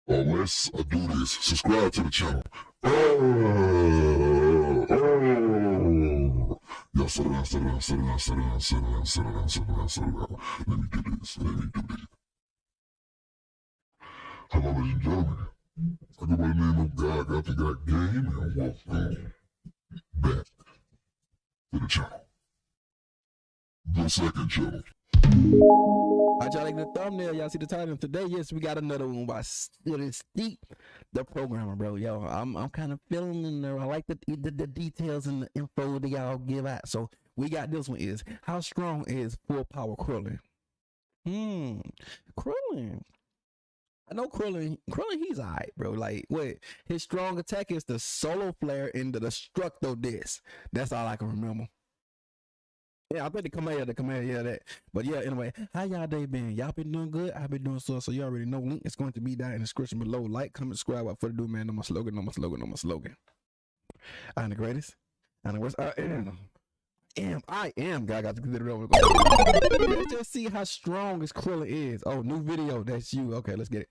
Let's do this. Subscribe to the channel. Y'all settle down, settle down, settle down, settle down, settle down, settle down, settle down, settle down. Let me do this. Let me do this. Hello, ladies and gentlemen. I go by the name of GODGOTHAM Game, and welcome back to the channel. The second channel. Alright, y'all like the thumbnail, y'all see the title today. Yes, we got another one by Steep, the programmer, bro. Yo, I'm kind of feeling in there. I like the details and the info that y'all give out. So we got this one is how strong is full power Krillin? Krillin. I know Krillin, he's alright, bro. Like, wait, his strong attack is the solo flare and the destructo disc. That's all I can remember. Yeah, I think the command, yeah, that. But yeah, anyway, how y'all day been? Y'all been doing good? I've been doing so you already know. Link is going to be down in the description below. Like, comment, subscribe. What for the do, man? No more slogan, no more slogan, no more slogan. I'm the greatest. I'm the worst. I am. God got to get it over. Let's just see how strong this Krillin is. Oh, new video. That's you. Okay, let's get it.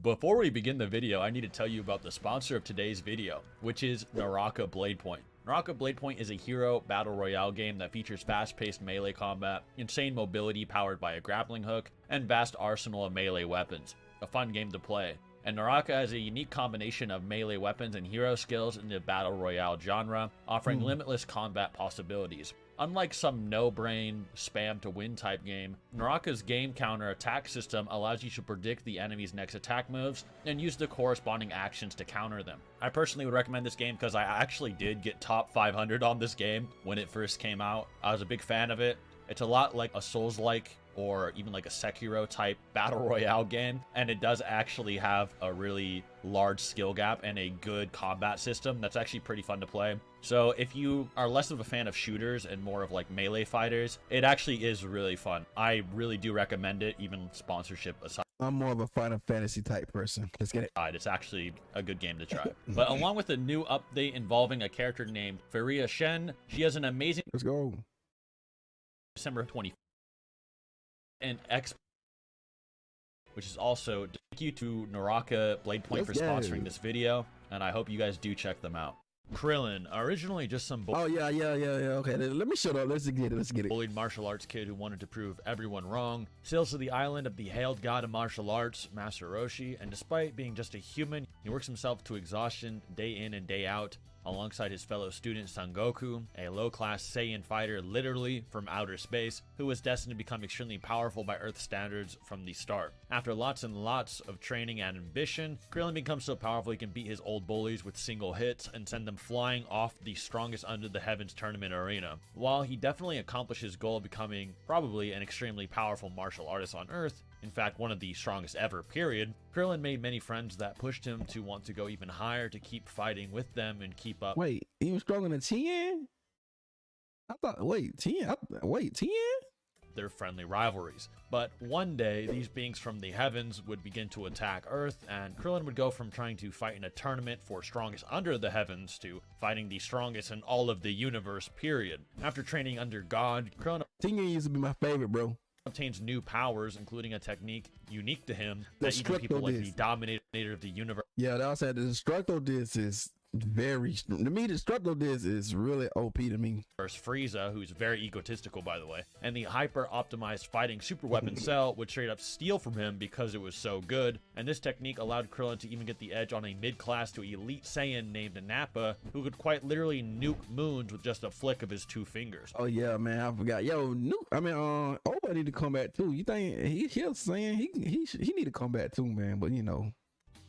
Before we begin the video, I need to tell you about the sponsor of today's video, which is Naraka Bladepoint. Naraka Bladepoint is a hero battle royale game that features fast-paced melee combat, insane mobility powered by a grappling hook, and vast arsenal of melee weapons. A fun game to play. And Naraka has a unique combination of melee weapons and hero skills in the battle royale genre, offering limitless combat possibilities. Unlike some no-brain, spam-to-win type game, Naraka's game counter attack system allows you to predict the enemy's next attack moves and use the corresponding actions to counter them. I personally would recommend this game because I actually did get top 500 on this game when it first came out. I was a big fan of it. It's a lot like a Souls-like or even like a Sekiro type battle royale game, and it does actually have a really large skill gap and a good combat system that's actually pretty fun to play. So if you are less of a fan of shooters and more of like melee fighters, it actually is really fun. I really do recommend it, even sponsorship aside. I'm more of a Final Fantasy type person. Let's get it. It's actually a good game to try. But along with a new update involving a character named Faria Shen, she has an amazing Let's go. December 20th and X, which is also thank you to Naraka Bladepoint for sponsoring this video, and I hope you guys do check them out. Krillin, originally just some yeah. Okay, let me shut up. Let's get it. Bullied martial arts kid who wanted to prove everyone wrong, sails to the island of the hailed god of martial arts, Master Roshi, and despite being just a human, he works himself to exhaustion day in and day out, alongside his fellow student Sangoku, a low-class Saiyan fighter literally from outer space, who was destined to become extremely powerful by Earth standards from the start. After lots and lots of training and ambition, Krillin becomes so powerful he can beat his old bullies with single hits and send them flying off the strongest under the heavens tournament arena. While he definitely accomplished his goal of becoming probably an extremely powerful martial artist on Earth, in fact one of the strongest ever, period, Krillin made many friends that pushed him to want to go even higher to keep fighting with them and keep up. Wait, even stronger than Tien? I thought, wait, Tien? Their friendly rivalries. But one day, these beings from the heavens would begin to attack Earth, and Krillin would go from trying to fight in a tournament for strongest under the heavens to fighting the strongest in all of the universe, period. After training under God, Krillin Tien used to be my favorite, bro. Obtains new powers, including a technique unique to him that even people like the Dominator of the universe. Yeah, that said the destructo disc is very to me. The destructo disc is really OP to me. Frieza, who's very egotistical by the way, and the hyper optimized fighting super weapon Cell would straight up steal from him because it was so good, and this technique allowed Krillin to even get the edge on a mid-class to elite Saiyan named Nappa, who could quite literally nuke moons with just a flick of his 2 fingers. Oh yeah, man, I forgot. Yo, Oba need to come back too. You think he's saying he need to come back too, man? But you know.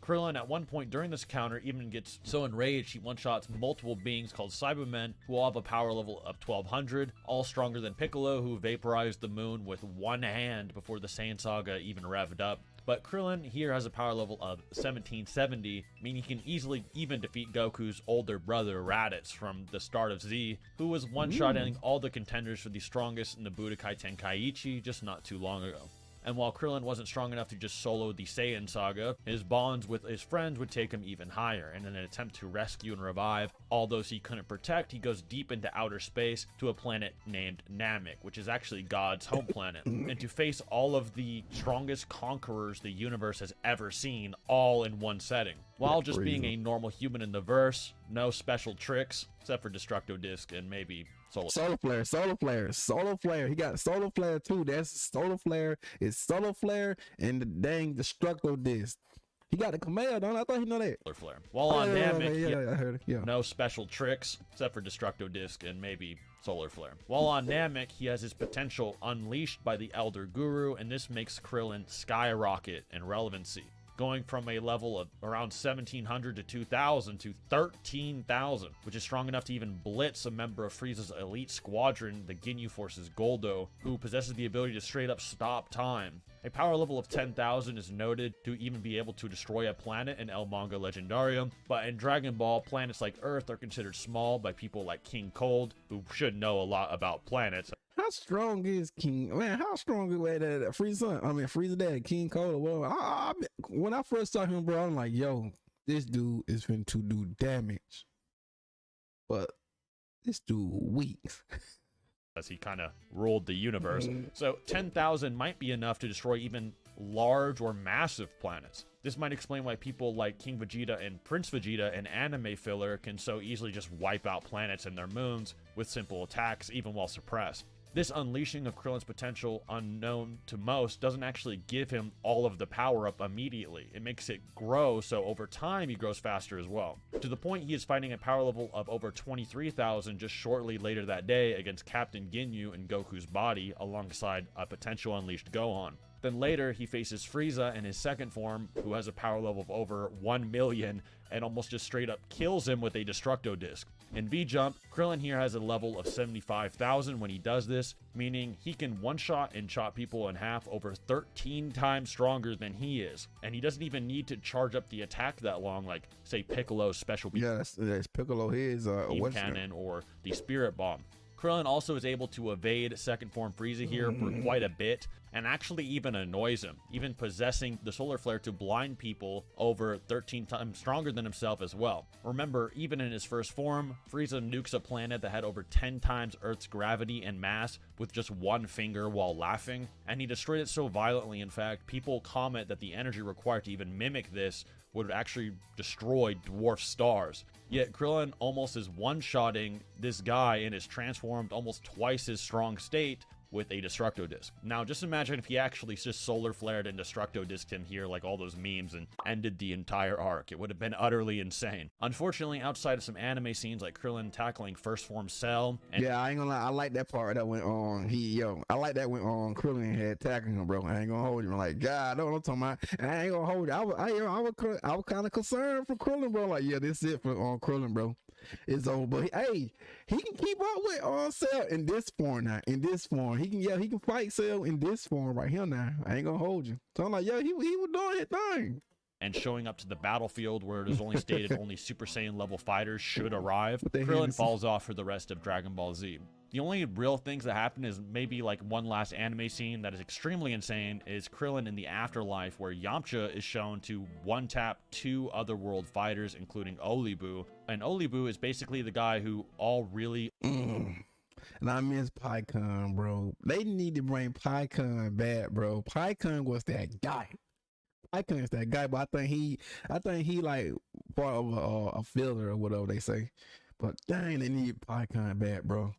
Krillin at one point during this counter even gets so enraged he one-shots multiple beings called Cybermen who all have a power level of 1200, all stronger than Piccolo who vaporized the moon with one hand before the Saiyan saga even revved up. But Krillin here has a power level of 1770, meaning he can easily even defeat Goku's older brother Raditz from the start of Z, who was one-shotting all the contenders for the strongest in the Budokai Tenkaichi just not too long ago. And while Krillin wasn't strong enough to just solo the Saiyan saga, his bonds with his friends would take him even higher. And in an attempt to rescue and revive all those he couldn't protect, he goes deep into outer space to a planet named Namek, which is actually God's home planet. And to face all of the strongest conquerors the universe has ever seen, all in one setting. While just being a normal human in the verse, no special tricks, except for Destructo Disc and maybe Solar Flare. He got Solar Flare too. That's Solar Flare. It's Solar Flare and the dang Destructo Disc. He got the Kameo, don't I thought he know that. Solar Flare. While on Namek, I heard it. Yeah. No special tricks, except for Destructo Disc and maybe Solar Flare. While on Namek, he has his potential unleashed by the Elder Guru, and this makes Krillin skyrocket in relevancy, going from a level of around 1700 to 2000 to 13,000, which is strong enough to even blitz a member of Frieza's elite squadron, the Ginyu Force's Goldo, who possesses the ability to straight up stop time. A power level of 10,000 is noted to even be able to destroy a planet in El Manga Legendarium, but in Dragon Ball, planets like Earth are considered small by people like King Cold, who should know a lot about planets. How strong is King? Man, how strong is that Frieza dad, King Cold or whatever? When I first saw him, bro, I'm like, yo, this dude is finna to do damage. But this dude weak. As he kind of ruled the universe. So 10,000 might be enough to destroy even large or massive planets. This might explain why people like King Vegeta and Prince Vegeta in anime filler can so easily just wipe out planets and their moons with simple attacks, even while suppressed. This unleashing of Krillin's potential, unknown to most, doesn't actually give him all of the power up immediately. It makes it grow, so over time he grows faster as well. To the point he is fighting a power level of over 23,000 just shortly later that day against Captain Ginyu and Goku's body, alongside a potential unleashed Gohan. Then later, he faces Frieza in his second form, who has a power level of over 1 million, and almost just straight up kills him with a Destructo Disc. In V-Jump, Krillin here has a level of 75,000 when he does this, meaning he can one-shot and chop people in half over 13 times stronger than he is. And he doesn't even need to charge up the attack that long, like, say, Piccolo's special beam that's Piccolo, his cannon or the Spirit Bomb. Krillin also is able to evade second form Frieza here for quite a bit, and actually even annoys him, even possessing the Solar Flare to blind people over 13 times stronger than himself as well. Remember, even in his first form, Frieza nukes a planet that had over 10 times Earth's gravity and mass with just one finger while laughing, and he destroyed it so violently, in fact, people comment that the energy required to even mimic this would actually destroy dwarf stars. Yet Krillin almost is one-shotting this guy in his transformed, almost twice his strong state with a Destructo Disc. Now, just imagine if he actually just Solar Flared and Destructo Disced him here like all those memes and ended the entire arc. It would have been utterly insane. Unfortunately, outside of some anime scenes like Krillin tackling First Form Cell and I ain't gonna lie, I like that part that went on. I like that went on. Krillin had tackling him, bro. I ain't gonna hold you. I'm like, God, I know what I'm talking about. I ain't gonna hold you. I was kind of concerned for Krillin, bro. Like, yeah, this is it for Krillin, bro. It's over, but hey, he can keep up with Cell in this form now. In this form, he can fight Cell in this form right here now. I ain't gonna hold you. So I'm like, yeah, he was doing his thing. And showing up to the battlefield where it is only stated only Super Saiyan level fighters should arrive, Krillin falls off for the rest of Dragon Ball Z. The only real things that happen is maybe like one last anime scene that is extremely insane is Krillin in the afterlife, where Yamcha is shown to one-tap 2 otherworld fighters, including Olibu. And Olibu is basically the guy who all really... And I miss Pycon, bro. They need to bring Pycon back, bro. Pycon was that guy. Pycon is that guy, but I think he like part of a filler or whatever they say. But dang, they need Pycon back, bro.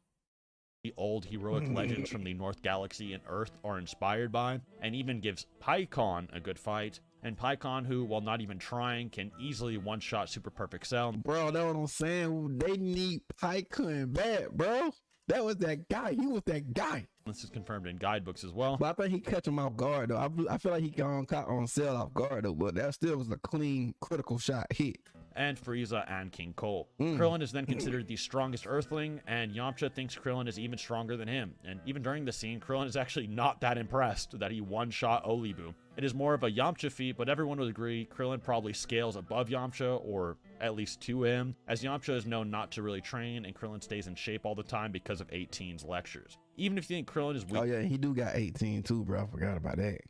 The old heroic legends from the North Galaxy and Earth are inspired by, and even gives Pycon a good fight. And Pycon, who, while not even trying, can easily one-shot Super Perfect Cell. Bro, that's what I'm saying. They need Pycon back, bro. That was that guy. He was that guy. This is confirmed in guidebooks as well. But I think he catch him off guard, though. I feel like he caught on Cell off guard, though. But that still was a clean, critical shot hit. And Frieza and King Cole. Krillin is then considered the strongest Earthling, and Yamcha thinks Krillin is even stronger than him. And even during the scene, Krillin is actually not that impressed that he one-shot Olibu. It is more of a Yamcha feat, but everyone would agree Krillin probably scales above Yamcha, or at least to him, as Yamcha is known not to really train, and Krillin stays in shape all the time because of 18's lectures. Even if you think Krillin is weak... Oh yeah, he do got 18 too, bro. I forgot about that.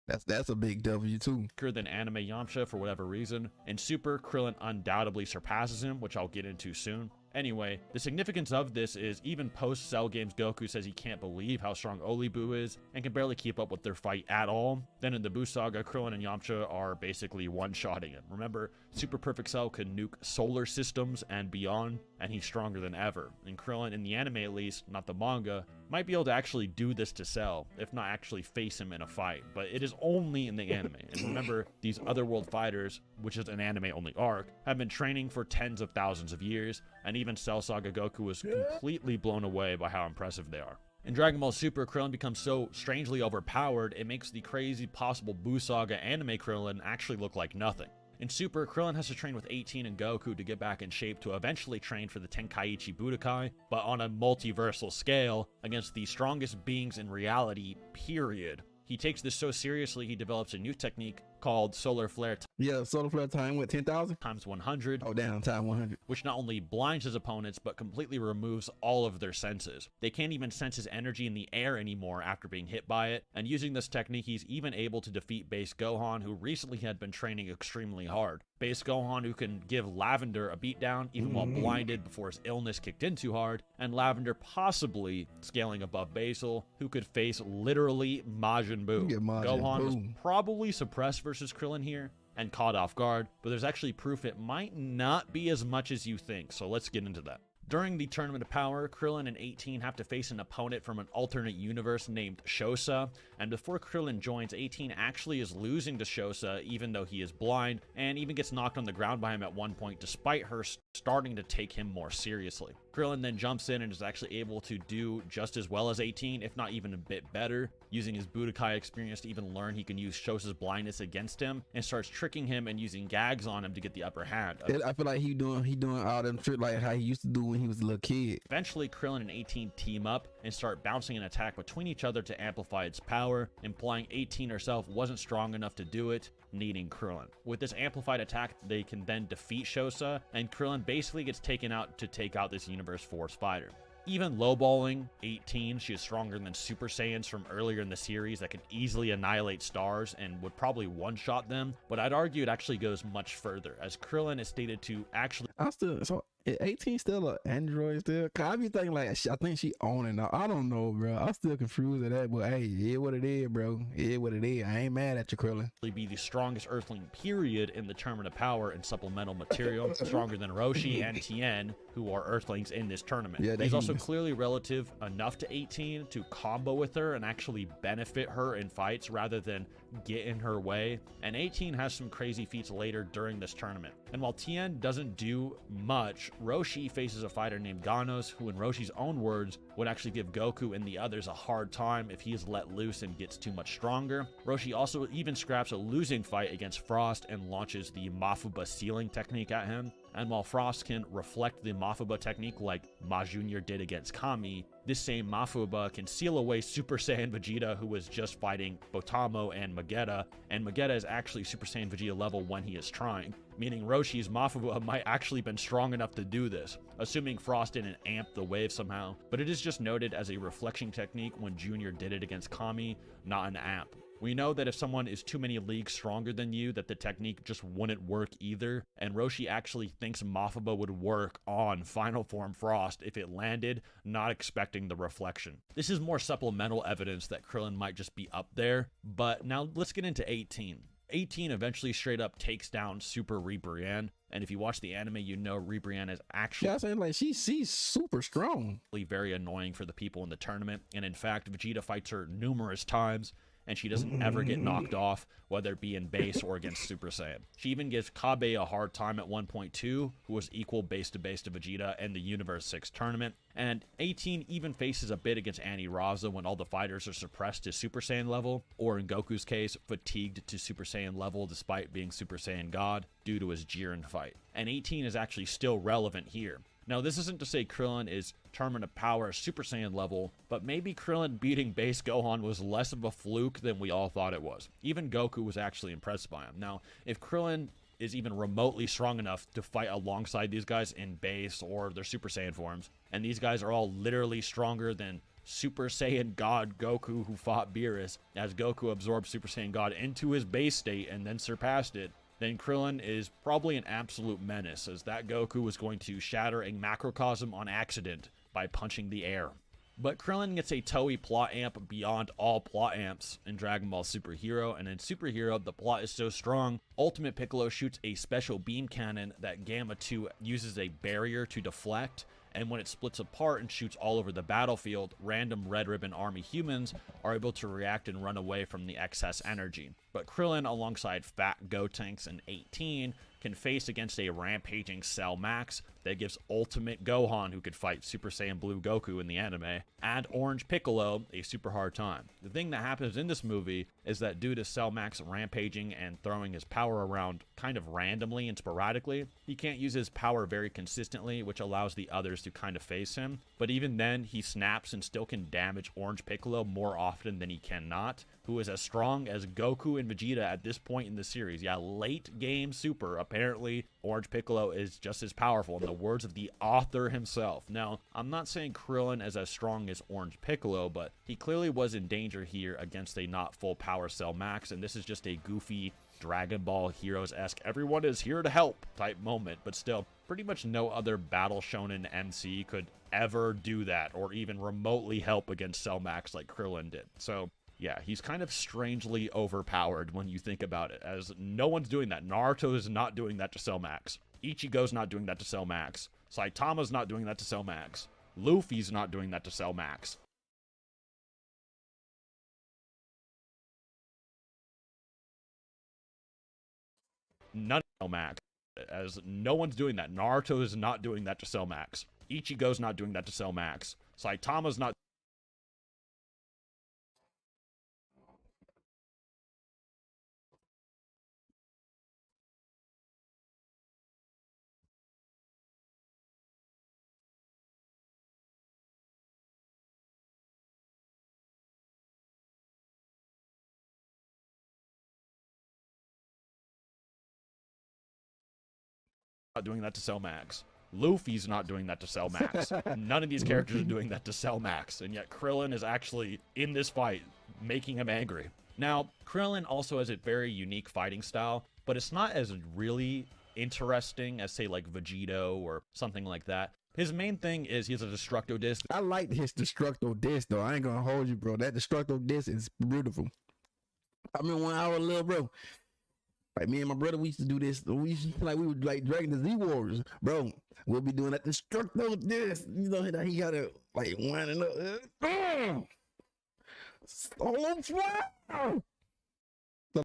That's a big W too. Than anime Yamcha for whatever reason. In Super, Krillin undoubtedly surpasses him, which I'll get into soon. Anyway, the significance of this is even post-Cell games, Goku says he can't believe how strong Olibu is and can barely keep up with their fight at all. Then in the Buu Saga, Krillin and Yamcha are basically one-shotting him. Remember, Super Perfect Cell can nuke solar systems and beyond, and he's stronger than ever. And Krillin, in the anime at least, not the manga, might be able to actually do this to Cell, if not actually face him in a fight, but it is only in the anime. And remember, these otherworld fighters, which is an anime-only arc, have been training for tens of thousands of years, and even Cell Saga Goku was completely blown away by how impressive they are. In Dragon Ball Super, Krillin becomes so strangely overpowered, it makes the crazy possible Buu Saga anime Krillin actually look like nothing. In Super, Krillin has to train with 18 and Goku to get back in shape to eventually train for the Tenkaichi Budokai, but on a multiversal scale, against the strongest beings in reality, period. He takes this so seriously, he develops a new technique called Solar Flare Yeah, Solar Flare time with 10,000 times 100. Oh, damn, time 100. Which not only blinds his opponents, but completely removes all of their senses. They can't even sense his energy in the air anymore after being hit by it, and using this technique, he's even able to defeat Base Gohan, who recently had been training extremely hard. Base Gohan, who can give Lavender a beatdown, even while blinded before his illness kicked in too hard, and Lavender possibly scaling above Basal, who could face literally Majin Buu. Gohan was probably suppressed versus Krillin here, and caught off guard, but there's actually proof it might not be as much as you think, so let's get into that. During the Tournament of Power, Krillin and 18 have to face an opponent from an alternate universe named Shosa, and before Krillin joins, 18 actually is losing to Shosa even though he is blind, and even gets knocked on the ground by him at one point despite her starting to take him more seriously. Krillin then jumps in and is actually able to do just as well as 18, if not even a bit better, using his Budokai experience to even learn he can use Shosa's blindness against him, and starts tricking him and using gags on him to get the upper hand. I feel like he doing all them tricks like how he used to do when he was a little kid. Eventually, Krillin and 18 team up and start bouncing an attack between each other to amplify its power, implying 18 herself wasn't strong enough to do it, needing Krillin. With this amplified attack, they can then defeat Shosa, and Krillin basically gets taken out to take out this Universe Force fighter. Even lowballing 18, she is stronger than Super Saiyans from earlier in the series that could easily annihilate stars and would probably one-shot them, but I'd argue it actually goes much further, as Krillin is stated to actually... Is 18 still an android still? Cause I be thinking like, I think she owning it. I don't know, bro. I'm still confused at that, but hey, it what it is, bro. It what it is. I ain't mad at you, Krillin. Be the strongest Earthling period in the Tournament of Power and supplemental material, stronger than Roshi and Tien, who are Earthlings in this tournament. Yeah, he's also clearly relative enough to 18 to combo with her and actually benefit her in fights rather than get in her way. And 18 has some crazy feats later during this tournament. And while Tien doesn't do much, Roshi faces a fighter named Ganos, who in Roshi's own words would actually give Goku and the others a hard time if he is let loose and gets too much stronger. Roshi also even scraps a losing fight against Frost and launches the Mafuba sealing technique at him. And while Frost can reflect the Mafuba technique like Ma Jr. did against Kami, this same Mafuba can seal away Super Saiyan Vegeta, who was just fighting Botamo and Magetta, and Magetta is actually Super Saiyan Vegeta level when he is trying, meaning Roshi's Mafuba might actually been strong enough to do this, assuming Frost didn't amp the wave somehow, but it is just noted as a reflection technique when Junior did it against Kami, not an amp. We know that if someone is too many leagues stronger than you, that the technique just wouldn't work either, and Roshi actually thinks Mafuba would work on Final Form Frost if it landed, not expecting the reflection. This is more supplemental evidence that Krillin might just be up there, but now let's get into 18. 18 eventually straight up takes down Super Ribrianne, and if you watch the anime, you know Ribrianne is actually... Yeah, I'm saying like she's super strong. ...very annoying for the people in the tournament, and in fact, Vegeta fights her numerous times, and she doesn't ever get knocked off, whether it be in base or against Super Saiyan. She even gives Kabe a hard time at 1.2, who was equal base to Vegeta in the Universe 6 tournament. And 18 even faces a bit against Annie Raza when all the fighters are suppressed to Super Saiyan level, or in Goku's case, fatigued to Super Saiyan level despite being Super Saiyan God due to his Jiren fight. And 18 is actually still relevant here. Now, this isn't to say Krillin is Tournament of Power Super Saiyan level, but maybe Krillin beating Base Gohan was less of a fluke than we all thought it was. Even Goku was actually impressed by him. Now, if Krillin is even remotely strong enough to fight alongside these guys in base or their Super Saiyan forms, and these guys are all literally stronger than Super Saiyan God Goku who fought Beerus, as Goku absorbed Super Saiyan God into his base state and then surpassed it, then Krillin is probably an absolute menace, as that Goku was going to shatter a macrocosm on accident by punching the air. But Krillin gets a Toei plot amp beyond all plot amps in Dragon Ball Super Hero, and in Super Hero, the plot is so strong, Ultimate Piccolo shoots a special beam cannon that Gamma 2 uses a barrier to deflect, and when it splits apart and shoots all over the battlefield, random Red Ribbon Army humans are able to react and run away from the excess energy. But Krillin, alongside Fat Gotenks and 18, can face against a rampaging Cell Max that gives Ultimate Gohan, who could fight Super Saiyan Blue Goku in the anime, and Orange Piccolo a super hard time. The thing that happens in this movie is that due to Cell Max rampaging and throwing his power around kind of randomly and sporadically, he can't use his power very consistently, which allows the others to kind of face him. But even then, he snaps and still can damage Orange Piccolo more often than he cannot, who is as strong as Goku and Vegeta at this point in the series. Yeah, late game Super, apparently Orange Piccolo is just as powerful, in the words of the author himself. Now, I'm not saying Krillin is as strong as Orange Piccolo, but he clearly was in danger here against a not full power Cell Max, and this is just a goofy Dragon Ball Heroes-esque everyone is here to help type moment, but still, pretty much no other Battle Shonen MC could ever do that or even remotely help against Cell Max like Krillin did. So yeah, he's kind of strangely overpowered when you think about it, as no one's doing that. Naruto is not doing that to Cell Max. Ichigo's not doing that to Cell Max. Saitama's not doing that to Cell Max. Luffy's not doing that to Cell Max. None of Cell Max, as no one's doing that. Naruto is not doing that to Cell Max. Ichigo's not doing that to Cell Max. Saitama's not doing that to Cell Max. Luffy's not doing that to Cell Max. None of these characters are doing that to Cell Max, and yet Krillin is actually in this fight, making him angry. Now, Krillin also has a very unique fighting style, but it's not as really interesting as, say, like Vegito or something like that. His main thing is he has a Destructo Disc. I like his Destructo Disc, though. I ain't gonna hold you, bro. That Destructo Disc is beautiful. I mean, when I was little, bro, like me and my brother, we used to do this. We used to, like, we would like Dragon the Z Warriors, bro. We'll be doing that Destructo Disc. You know that he got it like winding up. Stuff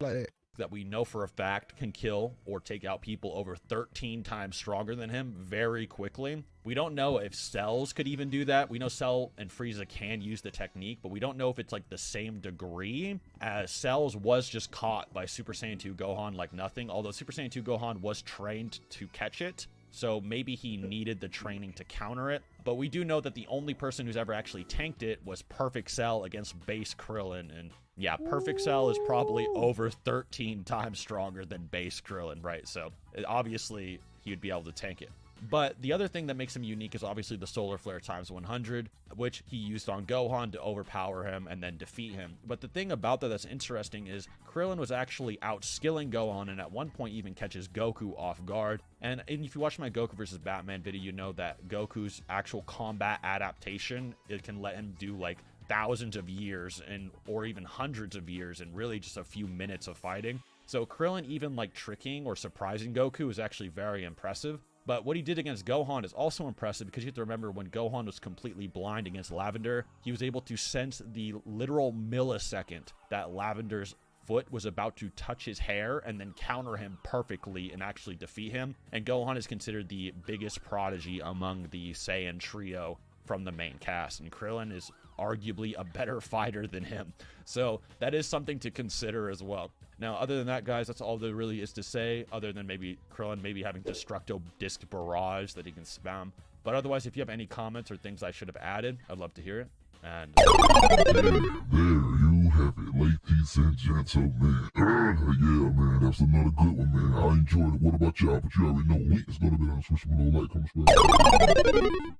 like that. That we know for a fact can kill or take out people over 13 times stronger than him very quickly. We don't know if Cells could even do that. We know Cell and Frieza can use the technique, but we don't know if it's like the same degree, as Cells was just caught by Super Saiyan 2 Gohan like nothing, although Super Saiyan 2 Gohan was trained to catch it. So maybe he needed the training to counter it. But we do know that the only person who's ever actually tanked it was Perfect Cell against base Krillin. And yeah, Perfect Cell is probably over 13 times stronger than base Krillin, right? So obviously he would be able to tank it. But the other thing that makes him unique is obviously the Solar Flare times 100, which he used on Gohan to overpower him and then defeat him. But the thing about that that's interesting is Krillin was actually outskilling Gohan and at one point even catches Goku off guard. And if you watch my Goku vs. Batman video, you know that Goku's actual combat adaptation, it can let him do like thousands of years and or even hundreds of years in really just a few minutes of fighting. So Krillin even like tricking or surprising Goku is actually very impressive. But what he did against Gohan is also impressive because you have to remember when Gohan was completely blind against Lavender, he was able to sense the literal millisecond that Lavender's foot was about to touch his hair and then counter him perfectly and actually defeat him. And Gohan is considered the biggest prodigy among the Saiyan trio from the main cast, and Krillin is arguably a better fighter than him. So that is something to consider as well. Now, other than that, guys, that's all there really is to say, other than maybe Krillin maybe having Destructo Disc Barrage that he can spam. But otherwise, if you have any comments or things I should have added, I'd love to hear it. And there you have it, ladies and gentlemen. Yeah, man, that's another good one, man. I enjoyed it. What about y'all? But you already know, link is gonna be on the description below. Like, comment, subscribe.